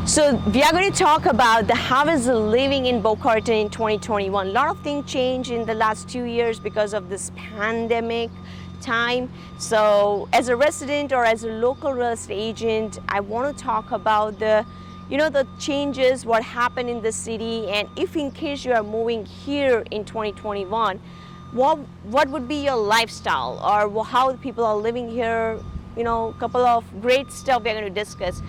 So we are going to talk about how is living in Boca Raton in 2021. A lot of things changed in the last 2 years because of this pandemic time. So as a resident or as a local real estate agent, I want to talk about the changes, what happened in the city, and if in case you are moving here in 2021, what would be your lifestyle or how people are living here. A couple of great stuff we're going to discuss.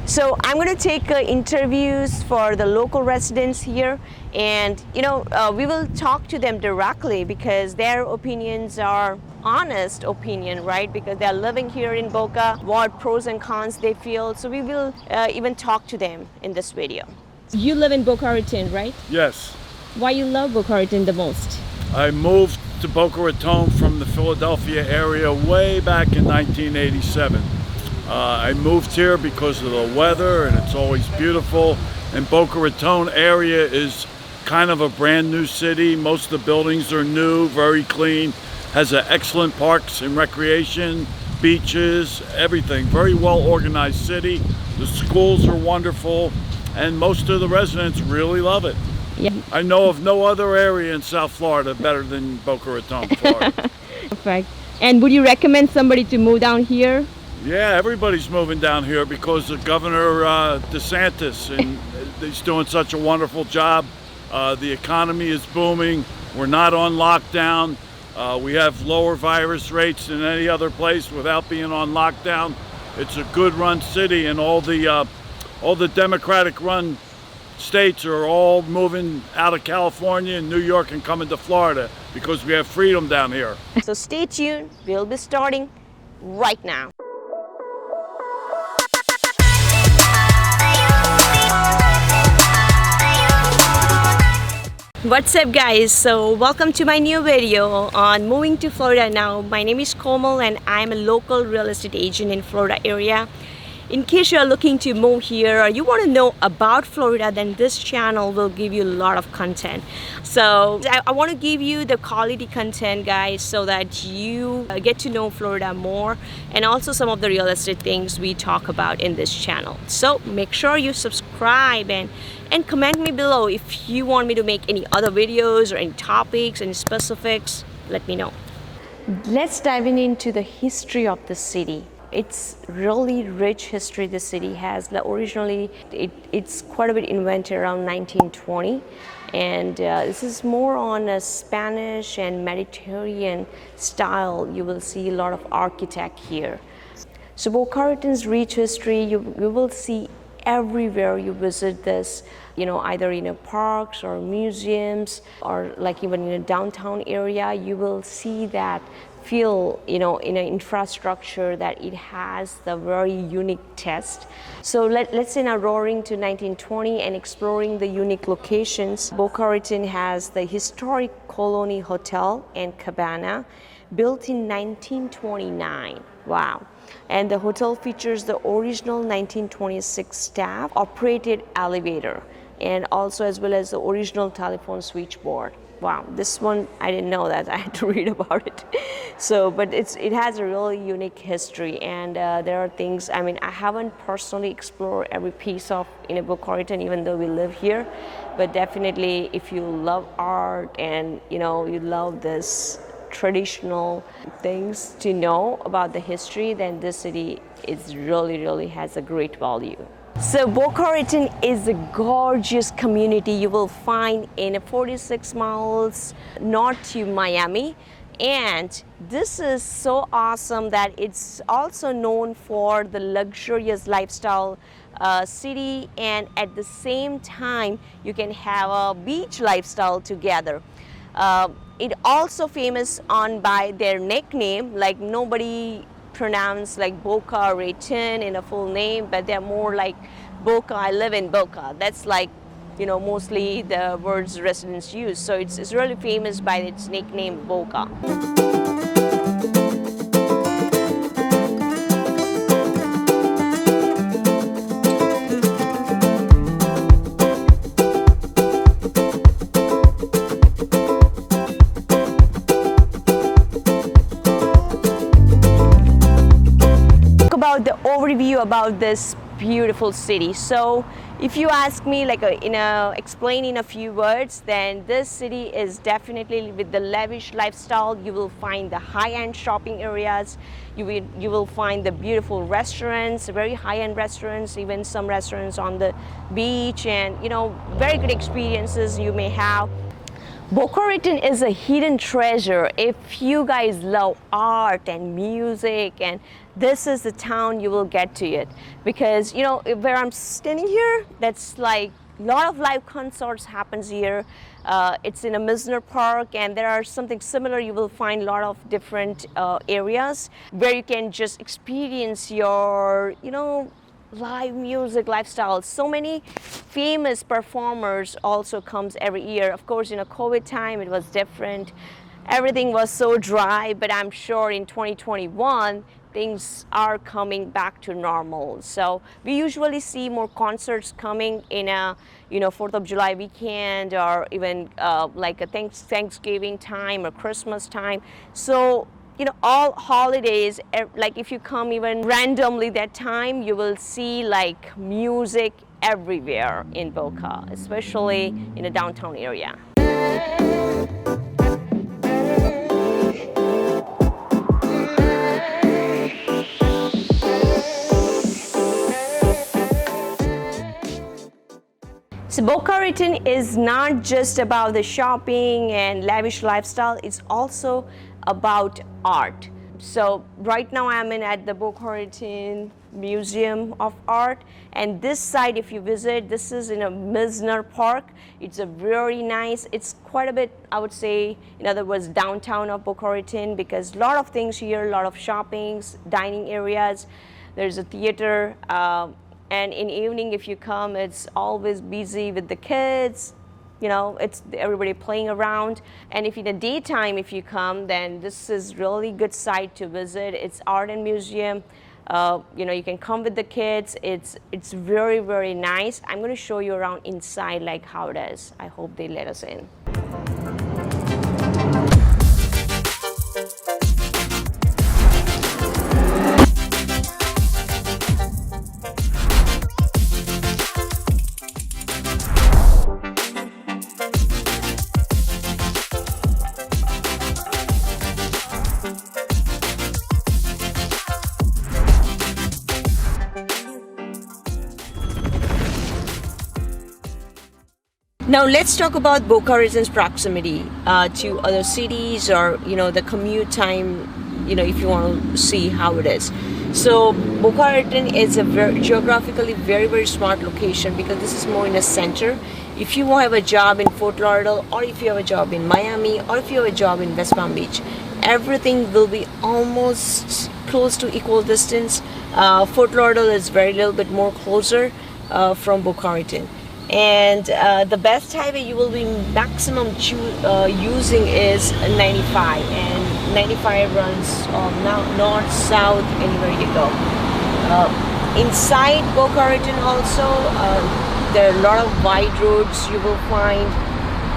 So I'm going to take interviews for the local residents here, and we will talk to them directly because their opinions are honest opinion, right? Because they're living here in Boca, what pros and cons they feel. So we will even talk to them in this video. You live in Boca Raton, right? Yes. Why you love Boca Raton the most? I moved to Boca Raton from the Philadelphia area way back in 1987. I moved here because of the weather, and it's always beautiful. And Boca Raton area is kind of a brand new city. Most of the buildings are new, very clean, has an excellent parks and recreation, beaches, everything. Very well organized city. The schools are wonderful, and most of the residents really love it. Yeah. I know of no other area in South Florida better than Boca Raton, Florida. Perfect. And would you recommend somebody to move down here? Yeah, everybody's moving down here because of Governor DeSantis, and he's doing such a wonderful job. The economy is booming. We're not on lockdown. We have lower virus rates than any other place without being on lockdown. It's a good run city, and all the Democratic run states are all moving out of California and New York and coming to Florida because we have freedom down here. So stay tuned. We'll be starting right now. What's up, guys? So welcome to my new video on moving to Florida now. My name is Komal and I'm a local real estate agent in Florida area. In case you are looking to move here or you want to know about Florida, then this channel will give you a lot of content. So I want to give you the quality content, guys, so that you get to know Florida more, and also some of the real estate things we talk about in this channel. So make sure you subscribe and comment me below if you want me to make any other videos or any topics, any specifics. Let me know. Let's dive into the history of the city. It's really rich history the city has. Originally, it's quite a bit invented around 1920, and this is more on a Spanish and Mediterranean style. You will see a lot of architect here. So Boca Raton's rich history, you will see everywhere you visit this, either in parks or museums or like even in a downtown area, you will see that feel, in an infrastructure that it has the very unique taste. So let's say now roaring to 1920 and exploring the unique locations. Boca Raton has the historic Colony Hotel and Cabana, built in 1929. Wow. And the hotel features the original 1926 staff operated elevator, and also as well as the original telephone switchboard. Wow, this one I didn't know that. I had to read about it. So, but it has a really unique history, and there are things. I mean, I haven't personally explored every piece of Boca Raton, even though we live here. But definitely, if you love art and you love this traditional things to know about the history, then this city really has a great value. So Boca Raton is a gorgeous community you will find in 46 miles north to Miami, and this is so awesome that it's also known for the luxurious lifestyle city, and at the same time you can have a beach lifestyle together. It also famous by their nickname, like nobody pronounced like Boca Raton in a full name, but they're more like Boca, I live in Boca. That's like, mostly the words residents use. So it's really famous by its nickname Boca. About the overview about this beautiful city. So if you ask me like explain in a few words, then this city is definitely with the lavish lifestyle. You will find the high-end shopping areas, you will find the beautiful restaurants, very high-end restaurants, even some restaurants on the beach, and very good experiences you may have. Boca Raton is a hidden treasure. If you guys love art and music, and this is the town you will get to it, because where I'm standing here, that's like a lot of live concerts happens here. It's in a Misner Park, and there are something similar. You will find a lot of different areas where you can just experience your live music lifestyle. So many famous performers also comes every year. Of course, in a COVID time it was different, everything was so dry, but I'm sure in 2021 things are coming back to normal. So we usually see more concerts coming in a 4th of July weekend, or even like a Thanksgiving time or Christmas time. So all holidays, like if you come even randomly that time, you will see like music everywhere in Boca, especially in the downtown area. So Boca Raton is not just about the shopping and lavish lifestyle, it's also about art. So right now I'm at the Boca Raton Museum of Art, and this site, if you visit, this is in a Misner Park. It's a very nice, it's quite a bit, I would say, in other words, downtown of Boca Raton, because a lot of things here, a lot of shoppings, dining areas, there's a theater, and in evening if you come, it's always busy with the kids. It's everybody playing around. And if in the daytime if you come, then this is really good site to visit. It's art and museum. You can come with the kids. It's very, very nice. I'm going to show you around inside like how it is. I hope they let us in. Now let's talk about Boca Raton's proximity to other cities, or the commute time, if you want to see how it is. So Boca Raton is a geographically very, very smart location, because this is more in the center. If you have a job in Fort Lauderdale, or if you have a job in Miami, or if you have a job in West Palm Beach, everything will be almost close to equal distance. Fort Lauderdale is very little bit more closer from Boca Raton. And the best highway you will be maximum using is 95, and 95 runs north, south, anywhere you go. Inside Boca Raton also, there are a lot of wide roads you will find.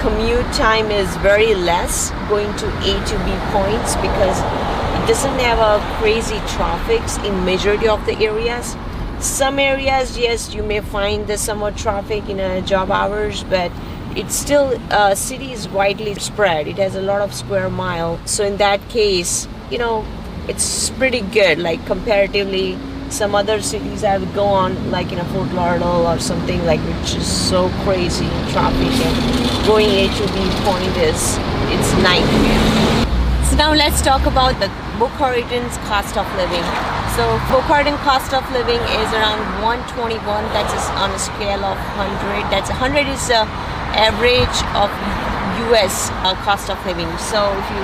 Commute time is very less going to A to B points, because it doesn't have a crazy traffic in majority of the areas. Some areas, yes, you may find the somewhat traffic in job hours, but it's still city is widely spread. It has a lot of square mile, so in that case, it's pretty good. Like comparatively, some other cities I would go on, like in a Fort Lauderdale or something, like which is so crazy in traffic, and going A to B point it's nightmare. So now let's talk about the Boca Raton's cost of living. So Boca Raton cost of living is around 121. That's on a scale of 100. That's 100 is the average of U.S. Cost of living. So if you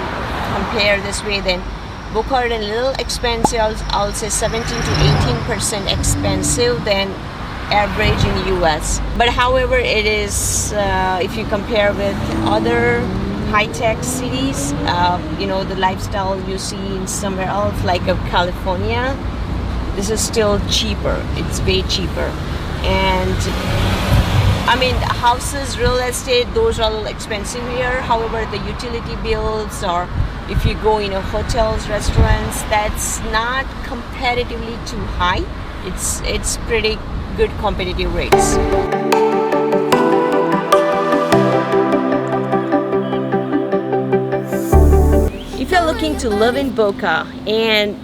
compare this way, then Boca Raton a little expensive. I'll say 17 to 18% expensive than average in US. But however, it is if you compare with other high-tech cities, the lifestyle you see in somewhere else like California, this is still cheaper. It's way cheaper. And I mean, houses, real estate, those are a little expensive here. However, the utility bills, or if you go in hotels, restaurants, that's not competitively too high. It's pretty good competitive rates. If you're looking to live in Boca, and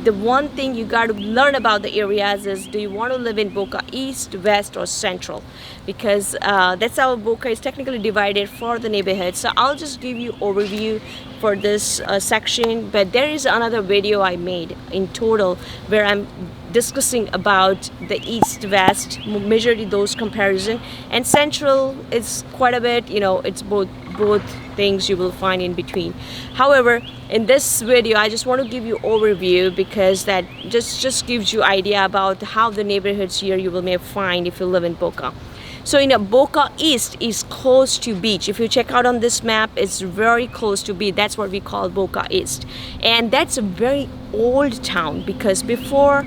the one thing you got to learn about the areas is, do you want to live in Boca East, West, or Central? Because that's how Boca is technically divided for the neighborhood. So I'll just give you overview for this section, but there is another video I made in total where I'm discussing about the East, West, majority those comparison, and Central is quite a bit, it's both things you will find in between. However, in this video I just want to give you overview, because that just gives you idea about how the neighborhoods here you will may find if you live in Boca. So Boca East is close to beach. If you check out on this map, it's very close to beach. That's what we call Boca East. And that's a very old town, because before,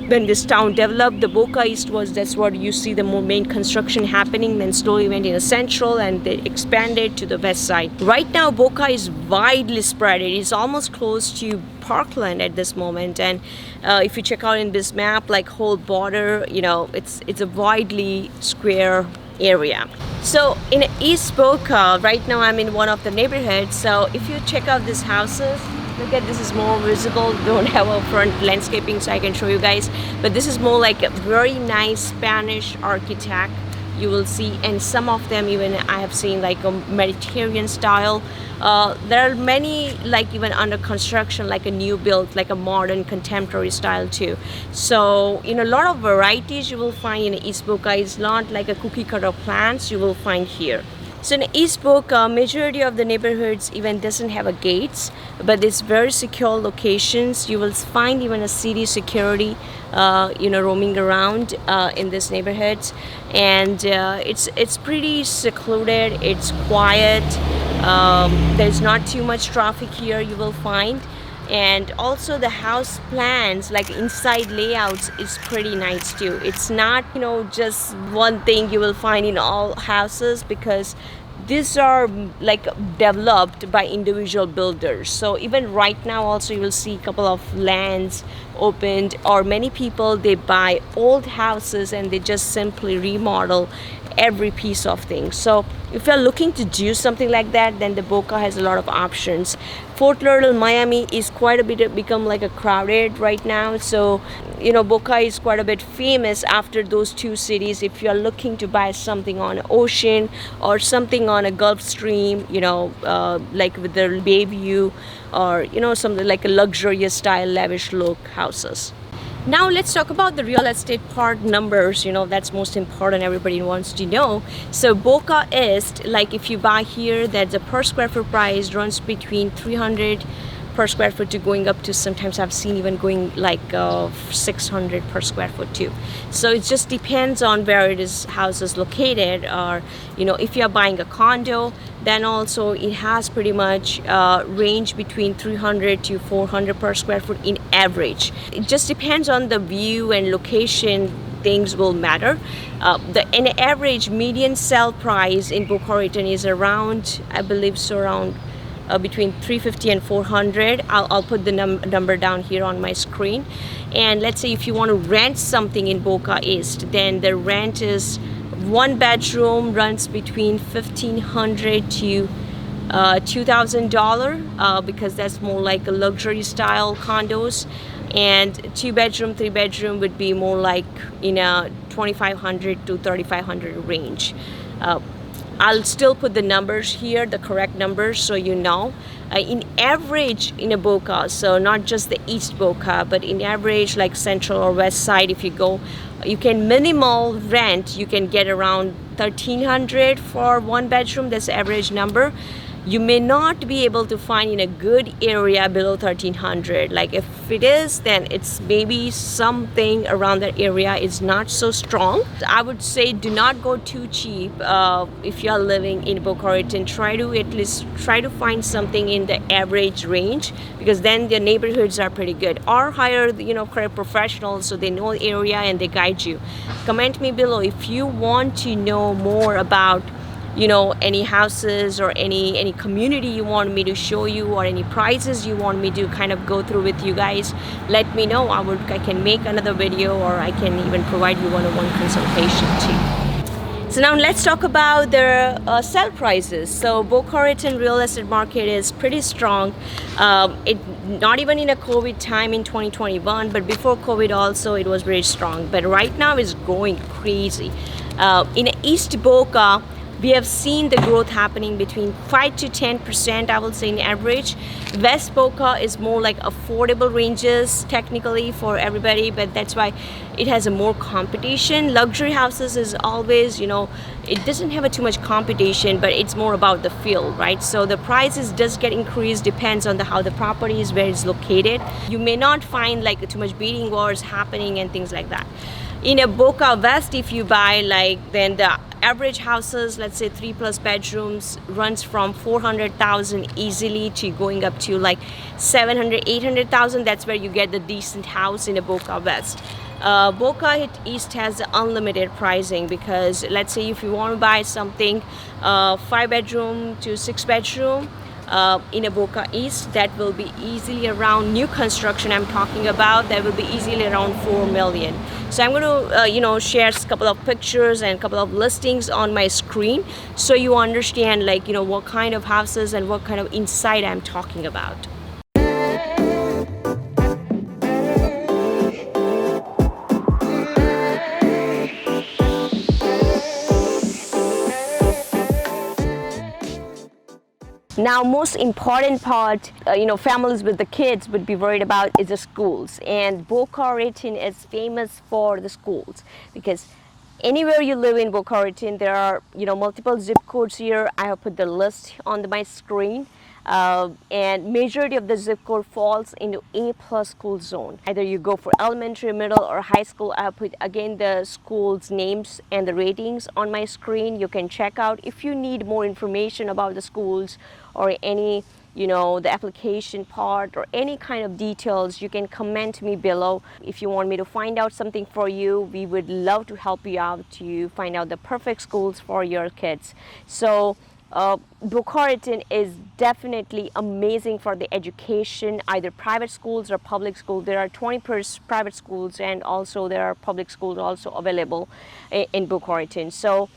when this town developed, the Boca East that's what you see the main construction happening, then slowly went in the Central and they expanded to the west side. Right now Boca is widely spread. It is almost close to Parkland at this moment, and if you check out in this map, like whole border, it's a widely square area. So in East Boca, right now I'm in one of the neighborhoods. So if you check out these houses, look at this, is more visible. Don't have a front landscaping so I can show you guys, but this is more like a very nice Spanish architect you will see, and some of them even I have seen like a Mediterranean style. There are many like even under construction, like a new build, like a modern contemporary style too. So a lot of varieties you will find in East Boca. Is not like a cookie cutter plants you will find here. So in East Boca, majority of the neighborhoods even doesn't have a gates, but it's very secure locations. You will find even a city security, roaming around in these neighborhoods, and it's pretty secluded. It's quiet. There's not too much traffic here. You will find. And also the house plans, like inside layouts, is pretty nice too. It's not just one thing you will find in all houses, because these are like developed by individual builders. So even right now also you will see a couple of lands opened, or many people, they buy old houses and they just simply remodel every piece of things. So if you're looking to do something like that, then the Boca has a lot of options. Fort Lauderdale, Miami is quite a bit become like a crowded right now. So Boca is quite a bit famous after those two cities. If you're looking to buy something on an ocean or something on a Gulf Stream, like with the bay view, or something like a luxurious style lavish look houses. Now let's talk about the real estate part, numbers, that's most important, everybody wants to know. So Boca East, like if you buy here, that the per square foot price runs between 300 per square foot to going up to, sometimes I've seen even going like 600 per square foot too. So it just depends on where it is house is located, or if you're buying a condo, then also it has pretty much range between 300 to 400 per square foot in average. It just depends on the view and location, things will matter. An average median sale price in Boca Raton is around, I believe so, around between 350 and 400. I'll put the number down here on my screen. And let's say if you want to rent something in Boca East, then the rent is one bedroom runs between $1,500 to $2,000 because that's more like a luxury style condos, and 2 bedroom, 3 bedroom would be more like in a $2,500 to $3,500 range. I'll still put the numbers here, the correct numbers, so in average in a Boca, so not just the East Boca, but in average like Central or West Side, if you go, you can minimal rent, you can get around $1,300 for 1 bedroom. That's the average number. you may not be able to find in a good area below 1300. Like if it is, then it's maybe something around that area is not so strong. I would say do not go too cheap if you are living in Boca Raton. Try to at least try to find something in the average range, because then the neighborhoods are pretty good. Or hire correct professionals so they know the area and they guide you. Comment me below if you want to know more about any houses or any community you want me to show you, or any prices you want me to kind of go through with you guys. Let me know. I can make another video, or I can even provide you one-on-one consultation too. So now let's talk about the sell prices. So Boca Raton real estate market is pretty strong. It not even in a COVID time in 2021, but before COVID also it was very strong. But right now it's going crazy. In East Boca, we have seen the growth happening between 5 to 10%, I will say, in average. West Boca is more like affordable ranges technically for everybody, but that's why it has a more competition. Luxury houses is always, it doesn't have too much competition, but it's more about the feel, right? So the prices does get increased, depends on how the property is, where it's located. You may not find like too much bidding wars happening and things like that. In a Boca West, if you buy, then the average houses, let's say 3+ bedrooms, runs from 400,000 easily to going up to like 700, 800,000. That's where you get the decent house in a Boca West. Boca East has unlimited pricing, because let's say if you want to buy something 5-bedroom to 6-bedroom in a Boca East, that will be easily around, new construction I'm talking about, that will be easily around 4 million. So I'm going to share a couple of pictures and a couple of listings on my screen, so you understand what kind of houses and what kind of insight I'm talking about. Now, most important part, families with the kids would be worried about is the schools. And Boca Raton is famous for the schools, because anywhere you live in Boca Raton, there are multiple zip codes here. I have put the list on my screen. And majority of the zip code falls into A+ school zone. Either you go for elementary, middle, or high school. I have put again the schools names and the ratings on my screen. You can check out if you need more information about the schools, or any the application part, or any kind of details. You can comment me below. If you want me to find out something for you, we would love to help you out to find out the perfect schools for your kids. So Boca Raton is definitely amazing for the education, either private schools or public schools. There are 20 private schools, and also there are public schools also available in Boca Raton. So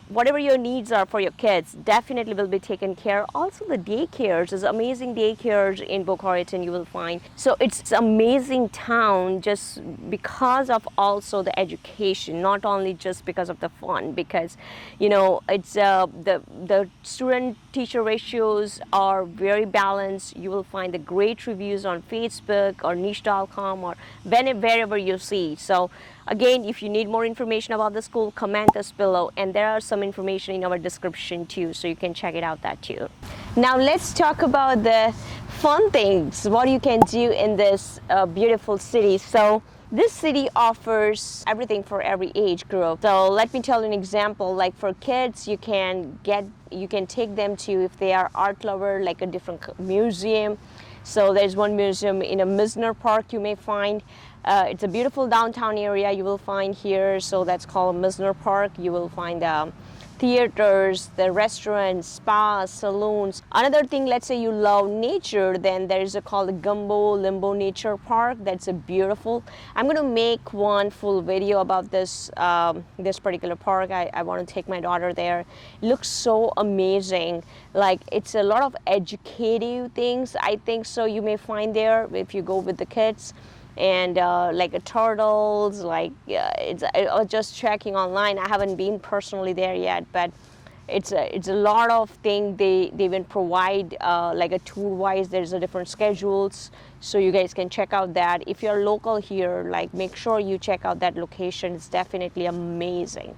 whatever your needs are for your kids definitely will be taken care. Also the daycares, there's amazing daycares in Boca Raton you will find. So it's an amazing town just because of also the education, not only just because of the fun, because it's the student teacher ratios are very balanced. You will find the great reviews on Facebook or niche.com or wherever you see. So again, if you need more information about the school, comment us below, and there are some information in our description too, so you can check it out that too. Now let's talk about the fun things, what you can do in this beautiful city. So this city offers everything for every age group. So let me tell you an example. Like for kids, you can take them to, if they are art lover, like a different museum. So there's one museum in a Misner Park you may find. It's a beautiful downtown area you will find here, so that's called Misner Park. You will find theaters, the restaurants, spas, saloons. Another thing, let's say you love nature, then there's called the Limbo Nature Park. That's a beautiful. I'm going to make one full video about this this particular park. I want to take my daughter there. It looks so amazing. Like, it's a lot of educative things, I think, so you may find there if you go with the kids. And like turtles, I was just checking online. I haven't been personally there yet, but it's a lot of things they even provide, like a tour wise. There's a different schedules, so you guys can check out that. If you're local here, like, make sure you check out that location. It's definitely amazing.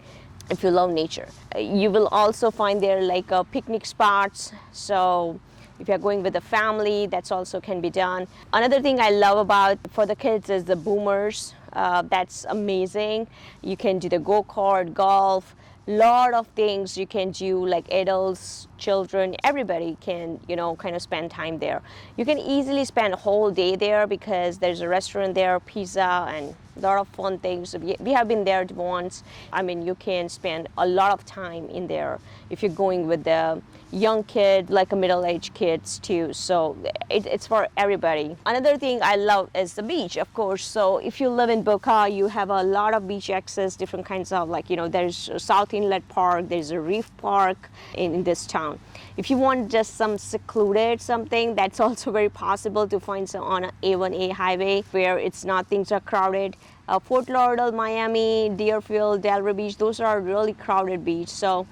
if you love nature. You will also find there like picnic spots. So if you're going with a family, that's also can be done. Another thing I love about for the kids is the boomers. That's amazing. You can do the go-kart, golf, lot of things you can do, like adults, children, everybody can, you know, kind of spend time there. You can easily spend a whole day there because there's a restaurant there, pizza, and a lot of fun things. We have been there once. I mean, you can spend a lot of time in there if you're going with the young kid, like a middle-aged kids too. So it's for everybody. Another thing I love is the beach, of course. So if you live in Boca, you have a lot of beach access, different kinds of, like, you know, there's South Inlet Park, there's a Reef Park in this town. If you want just some secluded something, that's also very possible to find some on a A1A highway where it's not, things are crowded. Fort Lauderdale, Miami, Deerfield, Delray Beach, those are really crowded beaches. So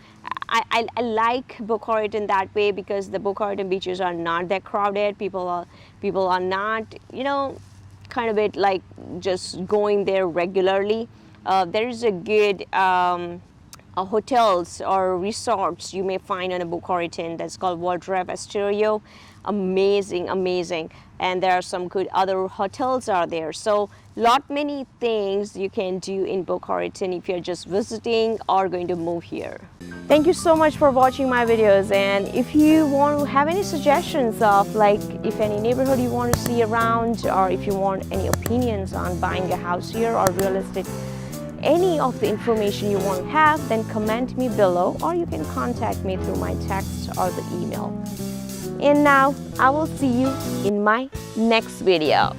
I like Boca Raton that way because the Boca Raton beaches are not that crowded. People are not, you know, kind of it like just going there regularly. There is a good hotels or resorts you may find on a Boca Raton that's called Waldorf Astoria. Amazing, amazing. And there are some good other hotels are there. So many things you can do in Boca Raton if you're just visiting or going to move here. Thank you so much for watching my videos, and if you want to have any suggestions of like if any neighborhood you want to see around, or if you want any opinions on buying a house here or real estate, any of the information you want to have, then comment me below, or you can contact me through my text or the email. And now I will see you in my next video.